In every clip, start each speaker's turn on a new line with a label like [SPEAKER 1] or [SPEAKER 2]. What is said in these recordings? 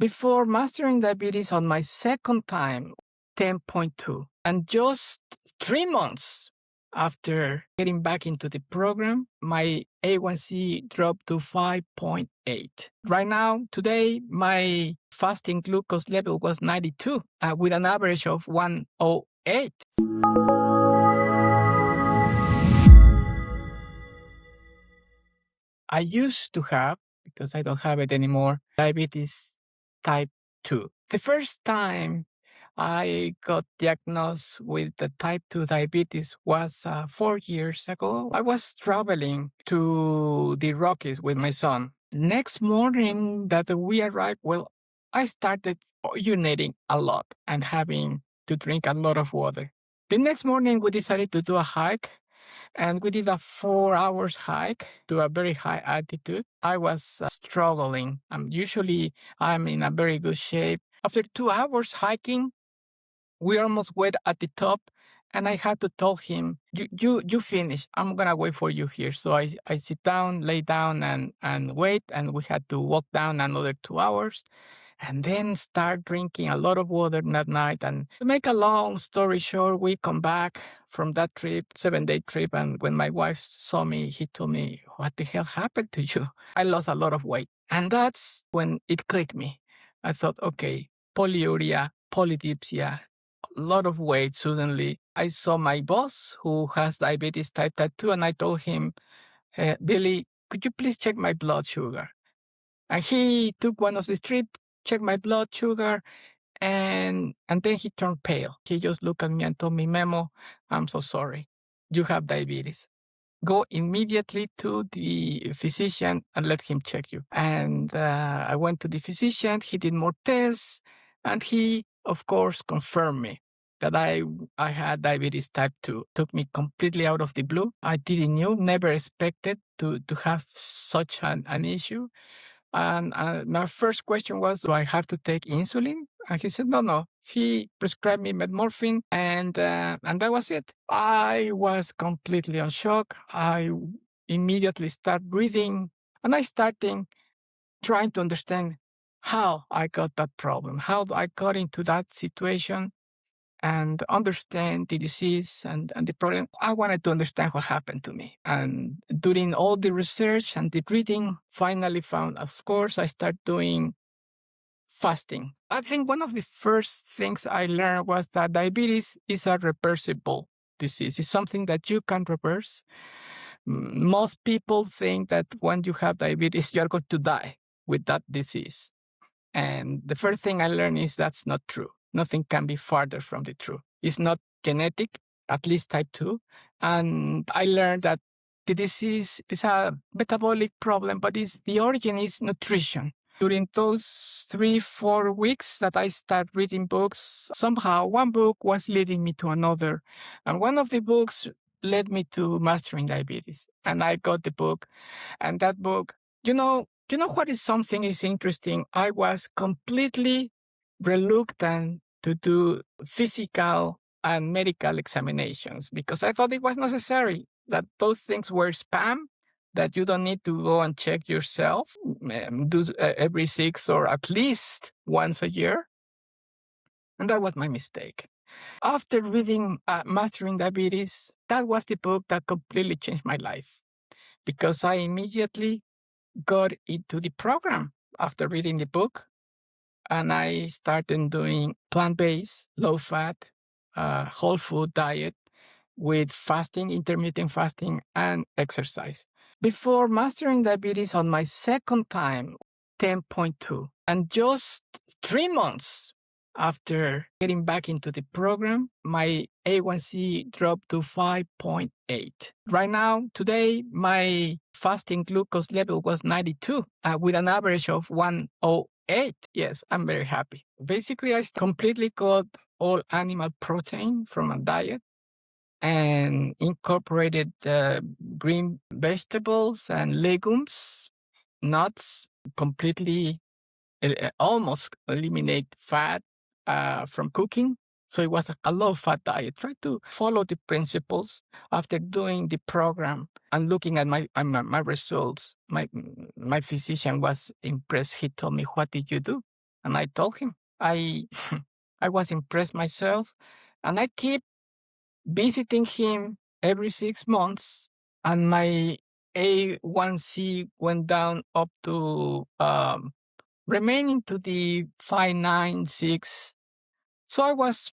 [SPEAKER 1] Before mastering diabetes on my second time, 10.2. And just 3 months after getting back into the program, my A1C dropped to 5.8. Right now, today, my fasting glucose level was 92 with an average of 108. I used to have, because I don't have it anymore, diabetes type 2. The first time I got diagnosed with the type 2 diabetes was 4 years ago. I was traveling to the Rockies with my son. The next morning that we arrived, I started urinating a lot and having to drink a lot of water. The next morning, we decided to do a hike. And we did a 4 hours hike to a very high altitude. I was struggling. Usually I'm in a very good shape. After 2 hours hiking, we almost went at the top, and I had to tell him, you finish. I'm going to wait for you here. So I sit down, lay down, and wait, and we had to walk down another 2 hours. And then start drinking a lot of water that night. And to make a long story short, we come back from that trip, 7-day trip. And when my wife saw me, he told me, what the hell happened to you? I lost a lot of weight. And that's when it clicked me. I thought, okay, polyuria, polydipsia, a lot of weight suddenly. I saw my boss who has diabetes type 2, and I told him, Billy, could you please check my blood sugar? And he took one of the strips, checked my blood sugar, and then he turned pale. He just looked at me and told me, Memo, I'm so sorry. You have diabetes. Go immediately to the physician and let him check you. And I went to the physician. He did more tests, and he, of course, confirmed me that I had diabetes type 2. Took me completely out of the blue. I didn't know, never expected to have such an issue. And my first question was, do I have to take insulin? And he said, no. He prescribed me metformin, and that was it. I was completely on shock. I immediately started reading, and I started trying to understand how I got that problem, how I got into that situation, and understand the disease and the problem. I wanted to understand what happened to me. And during all the research and the reading, finally found, of course, I started doing fasting. I think one of the first things I learned was that diabetes is a reversible disease. It's something that you can reverse. Most people think that when you have diabetes, you're going to die with that disease. And the first thing I learned is that's not true. Nothing can be farther from the truth. It's not genetic, at least type 2. And I learned that the disease is a metabolic problem, but the origin is nutrition. During those 3-4 weeks that I started reading books, somehow one book was leading me to another. And one of the books led me to Mastering Diabetes. And I got the book. And that book, you know what is something is interesting? I was completely reluctant to do physical and medical examinations because I thought it was necessary, that those things were spam, that you don't need to go and check yourself, do every 6 or at least once a year. And that was my mistake. After reading Mastering Diabetes, that was the book that completely changed my life because I immediately got into the program after reading the book, and I started doing plant-based, low-fat, whole food diet with fasting, intermittent fasting, and exercise. Before mastering diabetes on my second time, 10.2, and just 3 months after getting back into the program, my A1C dropped to 5.8. Right now, today, my fasting glucose level was 92 with an average of 108. Yes, I'm very happy. Basically, I completely cut all animal protein from a diet and incorporated green vegetables and legumes, nuts, completely almost eliminate fat from cooking. So it was a low-fat diet. Try to follow the principles. After doing the program and looking at my results, my physician was impressed. He told me, "What did you do?" And I told him I I was impressed myself, and I keep visiting him every 6 months, and my A1C went down up to remaining to the 596. So I was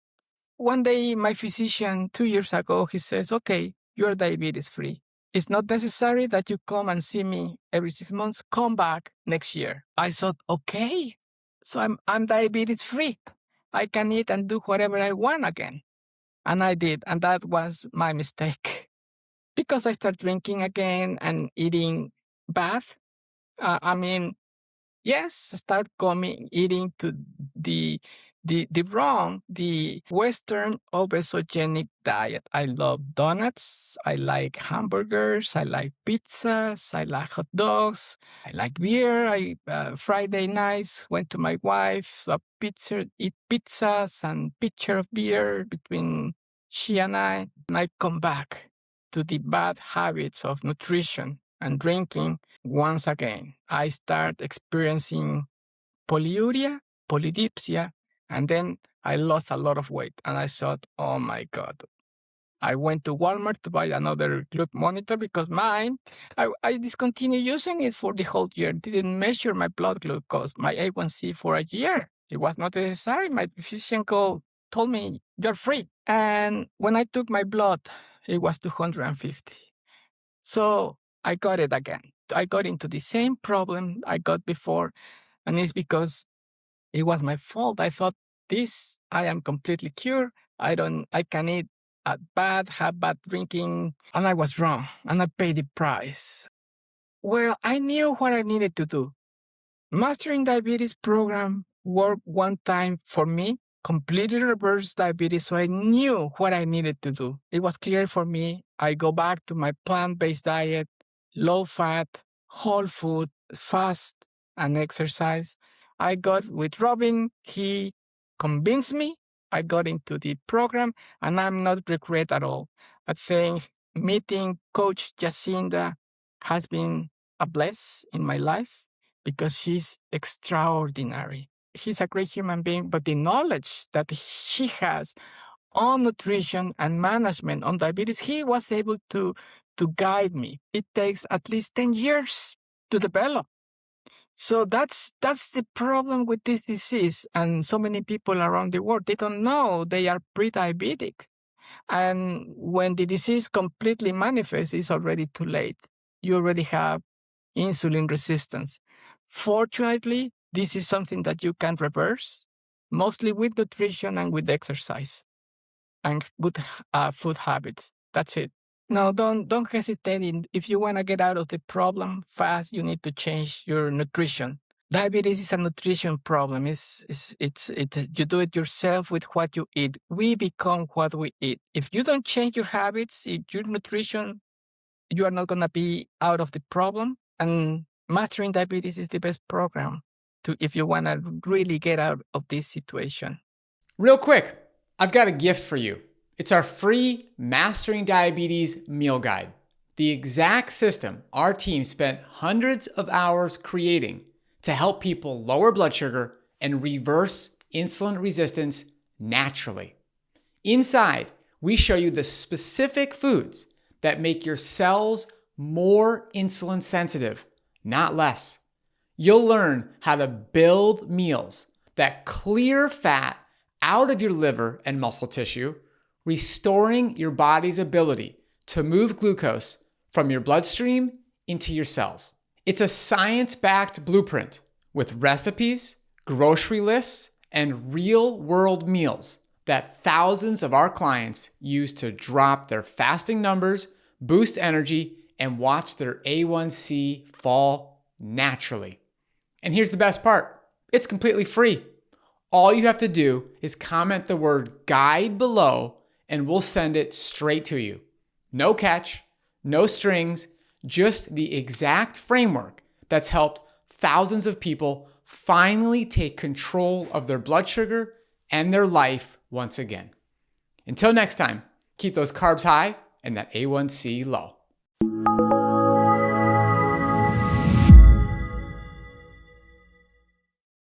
[SPEAKER 1] one day, my physician 2 years ago, he says, okay, you're diabetes free. It's not necessary that you come and see me every 6 months. Come back next year. I thought, okay, so I'm diabetes free. I can eat and do whatever I want again. And I did. And that was my mistake because I started drinking again and eating bad. I mean, yes, start eating to the the Western obesogenic diet. I love donuts. I like hamburgers. I like pizzas. I like hot dogs. I like beer. I Friday nights went to my wife's pizza, eat pizzas and pitcher of beer between she and I. And I come back to the bad habits of nutrition and drinking once again. I start experiencing polyuria, polydipsia, and then I lost a lot of weight. And I thought, oh my God. I went to Walmart to buy another glucose monitor because mine, I discontinued using it for the whole year. Didn't measure my blood glucose, my A1C for a year. It was not necessary. My physician told me, you're free. And when I took my blood, it was 250. So I got it again. I got into the same problem I got before, and it's because it was my fault. I thought I am completely cured. I can eat bad, have bad drinking, and I was wrong, and I paid the price. Well, I knew what I needed to do. Mastering Diabetes program worked one time for me, completely reversed diabetes, so I knew what I needed to do. It was clear for me. I go back to my plant-based diet, low fat, whole food, fast, and exercise. I got with Robin. He convinced me. I got into the program, and I'm not regret at all. I think meeting Coach Jacinda has been a bless in my life because she's extraordinary. She's a great human being, but the knowledge that she has on nutrition and management on diabetes, he was able to guide me. It takes at least 10 years to develop. So that's the problem with this disease. And so many people around the world, they don't know they are pre-diabetic. And when the disease completely manifests, it's already too late. You already have insulin resistance. Fortunately, this is something that you can reverse, mostly with nutrition and with exercise and good food habits. That's it. No, don't hesitate. If you want to get out of the problem fast, you need to change your nutrition. Diabetes is a nutrition problem. It's you do it yourself with what you eat. We become what we eat. If you don't change your habits, your nutrition, you are not gonna be out of the problem. And Mastering Diabetes is the best program if you wanna really get out of this situation.
[SPEAKER 2] Real quick, I've got a gift for you. It's our free Mastering Diabetes meal guide. The exact system our team spent hundreds of hours creating to help people lower blood sugar and reverse insulin resistance naturally. Inside, we show you the specific foods that make your cells more insulin sensitive, not less. You'll learn how to build meals that clear fat out of your liver and muscle tissue, restoring your body's ability to move glucose from your bloodstream into your cells. It's a science-backed blueprint with recipes, grocery lists, and real-world meals that thousands of our clients use to drop their fasting numbers, boost energy, and watch their A1C fall naturally. And here's the best part. It's completely free. All you have to do is comment the word guide below and we'll send it straight to you. No catch, no strings, just the exact framework that's helped thousands of people finally take control of their blood sugar and their life once again. Until next time, keep those carbs high and that A1C low.